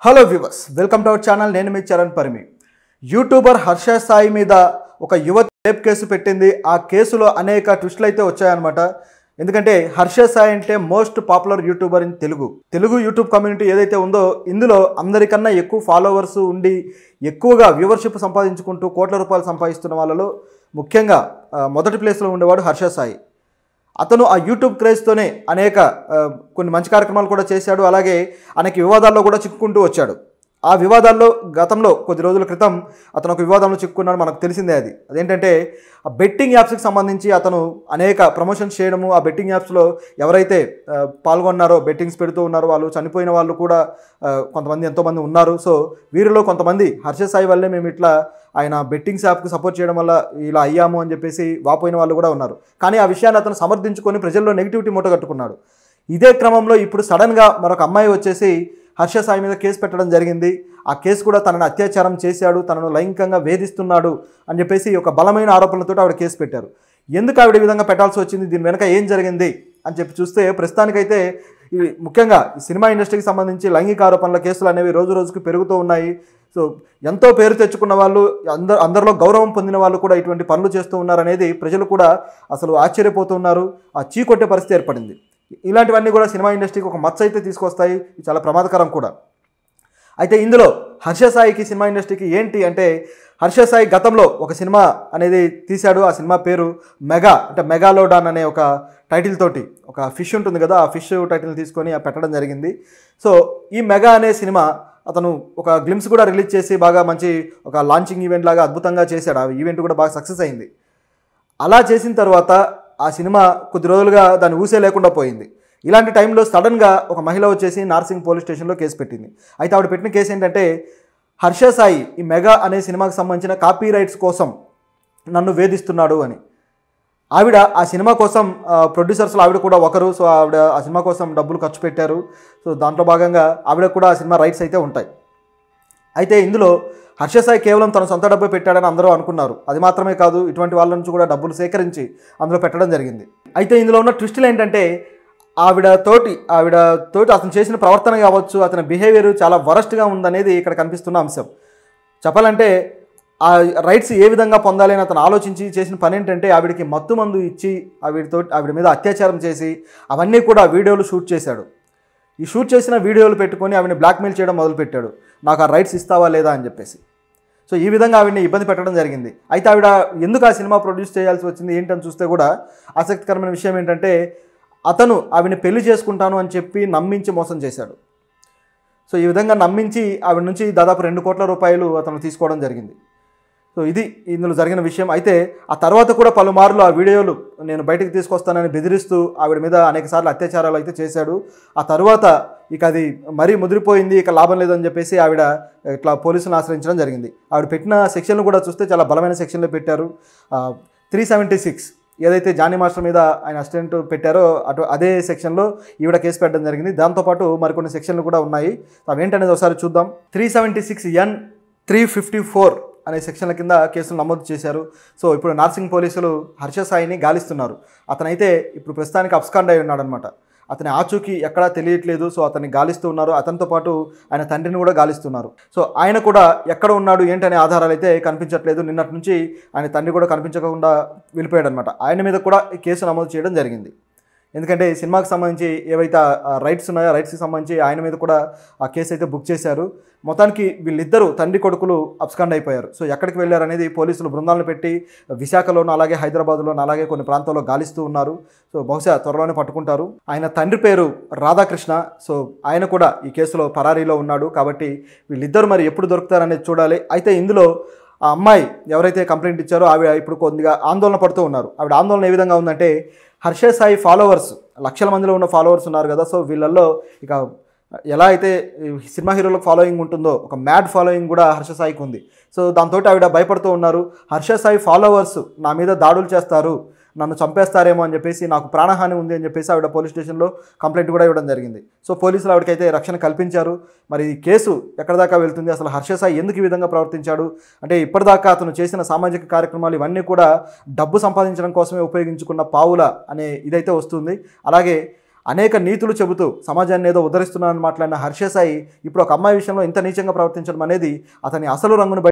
Hello viewers, welcome to our channel. నేను మీ Charan Parimi. YouTuber Harsha Sai మీద ఒక యువతి రేప్ కేసు పెట్టింది. ఆ కేసులో అనేక ట్విస్టులు అయితే వచ్చాయన్నమాట. ఎందుకంటే హర్ష సాయి అంటే most popular YouTuber in Telugu YouTube community ఏదైతే ఉందో ఇందులో అందరికన్నా ఎక్కువ ఫాలోవర్స్ ఉండి ఎక్కువగా వ్యూవర్షిప్ సంపాదించుకుంటూ కోట్ల రూపాయలు సంపాదిస్తున్న వాళ్ళలో ముఖ్యంగా మొదటి ప్లేస్లో ఉండేవాడు హర్ష సాయి. అతను ఆ యూట్యూబ్ క్రేజ్తోనే అనేక కొన్ని మంచి కార్యక్రమాలు కూడా చేశాడు. అలాగే అనేక వివాదాల్లో కూడా చిక్కుకుంటూ వచ్చాడు. ఆ వివాదాల్లో గతంలో కొద్ది రోజుల క్రితం అతను ఒక వివాదంలో చిక్కుకున్నాడు. మనకు తెలిసిందే. అదేంటంటే ఆ బెట్టింగ్ యాప్స్కి సంబంధించి అతను అనేక ప్రమోషన్స్ చేయడము. ఆ బెట్టింగ్ యాప్స్లో ఎవరైతే పాల్గొన్నారో, బెట్టింగ్స్ పెడుతూ ఉన్నారో వాళ్ళు చనిపోయిన వాళ్ళు కూడా కొంతమంది ఎంతోమంది ఉన్నారు. సో వీరిలో కొంతమంది హర్ష సాయి వల్లే మేము ఇట్లా ఆయన బెట్టింగ్స్ యాప్కి సపోర్ట్ చేయడం వల్ల ఇలా అయ్యాము అని చెప్పేసి వాపోయిన వాళ్ళు కూడా ఉన్నారు. కానీ ఆ విషయాన్ని అతను సమర్థించుకొని ప్రజల్లో నెగిటివిటీ మూటగట్టుకున్నాడు. ఇదే క్రమంలో ఇప్పుడు సడన్గా మరొక అమ్మాయి వచ్చేసి హర్ష సాయి మీద కేసు పెట్టడం జరిగింది. ఆ కేసు కూడా తనను అత్యాచారం చేశాడు, తనను లైంగికంగా వేధిస్తున్నాడు అని చెప్పేసి ఒక బలమైన ఆరోపణలతో ఆవిడ కేసు పెట్టారు. ఎందుకు ఆవిడ ఈ విధంగా పెట్టాల్సి వచ్చింది, దీని వెనక ఏం జరిగింది అని చెప్పి చూస్తే ప్రస్తుతానికైతే ఇవి ముఖ్యంగా సినిమా ఇండస్ట్రీకి సంబంధించి లైంగిక ఆరోపణల కేసులు అనేవి రోజు రోజుకి పెరుగుతూ ఉన్నాయి. సో ఎంతో పేరు తెచ్చుకున్న వాళ్ళు, అందరిలో గౌరవం పొందిన వాళ్ళు కూడా ఇటువంటి పనులు చేస్తూ ఉన్నారనేది ప్రజలు కూడా అసలు ఆశ్చర్యపోతున్నారు. ఆ చీకొట్టే పరిస్థితి ఏర్పడింది. ఇలాంటివన్నీ కూడా సినిమా ఇండస్ట్రీకి ఒక మచ్చ అయితే తీసుకొస్తాయి. చాలా ప్రమాదకరం కూడా. అయితే ఇందులో హర్ష సాయికి సినిమా ఇండస్ట్రీకి ఏంటి అంటే, హర్ష సాయి గతంలో ఒక సినిమా అనేది తీశాడు. ఆ సినిమా పేరు మెగా, అంటే మెగాలోడాన్ అనే ఒక టైటిల్ తోటి, ఒక ఫిష్ ఉంటుంది కదా, ఆ ఫిష్ టైటిల్ తీసుకొని పెట్టడం జరిగింది. సో ఈ మెగా అనే సినిమా అతను ఒక గ్లిమ్స్ కూడా రిలీజ్ చేసి బాగా మంచి ఒక లాంచింగ్ ఈవెంట్ లాగా అద్భుతంగా చేశాడు. ఆ ఈవెంట్ కూడా బాగా సక్సెస్ అయింది. అలా చేసిన తర్వాత ఆ సినిమా కొద్ది రోజులుగా దాన్ని ఊసే లేకుండా పోయింది. ఇలాంటి టైంలో సడన్గా ఒక మహిళ వచ్చేసి నార్సింగ్ పోలీస్ స్టేషన్లో కేసు పెట్టింది. అయితే ఆవిడ పెట్టిన కేసు ఏంటంటే, హర్ష సాయి ఈ మెగా అనే సినిమాకి సంబంధించిన కాపీ రైట్స్ కోసం నన్ను వేధిస్తున్నాడు అని. ఆవిడ ఆ సినిమా కోసం ప్రొడ్యూసర్స్లో ఆవిడ కూడా ఒకరు. సో ఆవిడ ఆ సినిమా కోసం డబ్బులు ఖర్చు పెట్టారు. సో దాంట్లో భాగంగా ఆవిడ కూడా ఆ సినిమా రైట్స్ అయితే ఉంటాయి. అయితే ఇందులో హర్ష సాయి కేవలం తన సొంత డబ్బు పెట్టాడని అందరూ అనుకున్నారు. అది మాత్రమే కాదు, ఇటువంటి వాళ్ళ నుంచి కూడా డబ్బులు సేకరించి అందులో పెట్టడం జరిగింది. అయితే ఇందులో ఉన్న ట్విస్టులు ఏంటంటే, ఆవిడతోటి అతను చేసిన ప్రవర్తన కావచ్చు, అతని బిహేవియర్ చాలా వరస్ట్గా ఉందనేది ఇక్కడ కనిపిస్తున్న అంశం. చెప్పాలంటే ఆ రైట్స్ ఏ విధంగా పొందాలి అని అతను ఆలోచించి చేసిన పని ఏంటంటే, ఆవిడకి మత్తు మందు ఇచ్చి ఆవిడ మీద అత్యాచారం చేసి అవన్నీ కూడా వీడియోలు షూట్ చేశాడు. ఈ షూట్ చేసిన వీడియోలు పెట్టుకొని ఆవిడని బ్లాక్మెయిల్ చేయడం మొదలుపెట్టాడు. నాకు ఆ రైట్స్ ఇస్తావా లేదా అని చెప్పేసి. సో ఈ విధంగా ఆవిడని ఇబ్బంది పెట్టడం జరిగింది. అయితే ఆవిడ ఎందుకు ఆ సినిమా ప్రొడ్యూస్ చేయాల్సి వచ్చింది ఏంటని చూస్తే కూడా ఆసక్తికరమైన విషయం ఏంటంటే, అతను ఆవిడని పెళ్లి చేసుకుంటాను అని చెప్పి నమ్మించి మోసం చేశాడు. సో ఈ విధంగా నమ్మించి ఆవిడ నుంచి దాదాపు 2 కోట్ల రూపాయలు అతను తీసుకోవడం జరిగింది. సో ఇది ఇందులో జరిగిన విషయం. అయితే ఆ తర్వాత కూడా పలుమార్లు ఆ వీడియోలు నేను బయటకు తీసుకొస్తానని బెదిరిస్తూ ఆవిడ మీద అనేకసార్లు అత్యాచారాలు అయితే చేశాడు. ఆ తర్వాత ఇక అది మరీ ముదిరిపోయింది, ఇక లాభం లేదని చెప్పేసి ఆవిడ ఇట్లా పోలీసులను ఆశ్రయించడం జరిగింది. ఆవిడ పెట్టిన సెక్షన్లు కూడా చూస్తే చాలా బలమైన సెక్షన్లు పెట్టారు. 376 ఏదైతే జానీ మాస్టర్ మీద ఆయన అసిస్టెంట్ పెట్టారో అదే సెక్షన్లో ఈవిడ కేసు పెట్టడం జరిగింది. దాంతోపాటు మరికొన్ని సెక్షన్లు కూడా ఉన్నాయి. అవేంటనేది ఒకసారి చూద్దాం. 376N 354 అనే సెక్షన్ల కింద కేసులు నమోదు చేశారు. సో ఇప్పుడు నార్సింగ్ పోలీసులు హర్ష సాయిని గాలిస్తున్నారు. అతనైతే ఇప్పుడు ప్రస్తుతానికి అబ్స్కాండ్ అయి ఉన్నాడనమాట. అతని ఆచూకీ ఎక్కడా తెలియట్లేదు. సో అతన్ని గాలిస్తూ ఉన్నారు. అతనితో పాటు ఆయన తండ్రిని కూడా గాలిస్తున్నారు. సో ఆయన కూడా ఎక్కడ ఉన్నాడు ఏంటనే ఆధారాలు అయితే కనిపించట్లేదు. నిన్నటి నుంచి ఆయన తండ్రి కూడా కనిపించకుండా వెళ్ళిపోయాడు అనమాట. ఆయన మీద కూడా ఈ కేసు నమోదు చేయడం జరిగింది. ఎందుకంటే సినిమాకి సంబంధించి ఏవైతే రైట్స్ ఉన్నాయో రైట్స్కి సంబంధించి ఆయన మీద కూడా ఆ కేసు అయితే బుక్ చేశారు. మొత్తానికి వీళ్ళిద్దరూ తండ్రి కొడుకులు అబ్స్కాండ్ అయిపోయారు. సో ఎక్కడికి వెళ్ళారనేది పోలీసులు బృందాలను పెట్టి విశాఖలోను అలాగే హైదరాబాద్లోను అలాగే కొన్ని ప్రాంతాల్లో గాలిస్తూ ఉన్నారు. సో బహుశా త్వరలోనే పట్టుకుంటారు. ఆయన తండ్రి పేరు రాధాకృష్ణ. సో ఆయన కూడా ఈ కేసులో పరారీలో ఉన్నాడు. కాబట్టి వీళ్ళిద్దరూ మరి ఎప్పుడు దొరుకుతారనేది చూడాలి. అయితే ఇందులో ఆ అమ్మాయి ఎవరైతే కంప్లైంట్ ఇచ్చారో ఆవిడ ఇప్పుడు కొద్దిగా ఆందోళన పడుతూ ఉన్నారు. ఆవిడ ఆందోళన ఏ విధంగా ఉందంటే, హర్ష సాయి ఫాలోవర్స్ లక్షల మందిలో ఉన్న ఫాలోవర్స్ ఉన్నారు కదా. సో వీళ్ళల్లో ఇక ఎలా అయితే సినిమా హీరోలకు ఫాలోయింగ్ ఉంటుందో ఒక మ్యాడ్ ఫాలోయింగ్ కూడా హర్ష సాయికి ఉంది. సో దాంతో ఆవిడ భయపడుతూ ఉన్నారు. హర్ష సాయి ఫాలోవర్స్ నా మీద దాడులు చేస్తారు, నన్ను చంపేస్తారేమో అని చెప్పేసి, నాకు ప్రాణహాని ఉంది అని చెప్పేసి ఆవిడ పోలీస్ స్టేషన్లో కంప్లైంట్ కూడా ఇవ్వడం జరిగింది. సో పోలీసులు ఆవిడకైతే రక్షణ కల్పించారు. మరి ఈ కేసు ఎక్కడి దాకా వెళ్తుంది, అసలు హర్ష సాయి ఎందుకు ఈ విధంగా ప్రవర్తించాడు అంటే, ఇప్పటిదాకా అతను చేసిన సామాజిక కార్యక్రమాలు ఇవన్నీ కూడా డబ్బు సంపాదించడం కోసమే ఉపయోగించుకున్న పావుల అనే ఇదైతే వస్తుంది. అలాగే అనేక నీతులు చెబుతూ సమాజాన్ని ఏదో ఉద్ధరిస్తున్నానని మాట్లాడిన హర్ష సాయి ఇప్పుడు ఒక అమ్మాయి విషయంలో ఇంత నీచంగా ప్రవర్తించడం అనేది అతని అసలు రంగును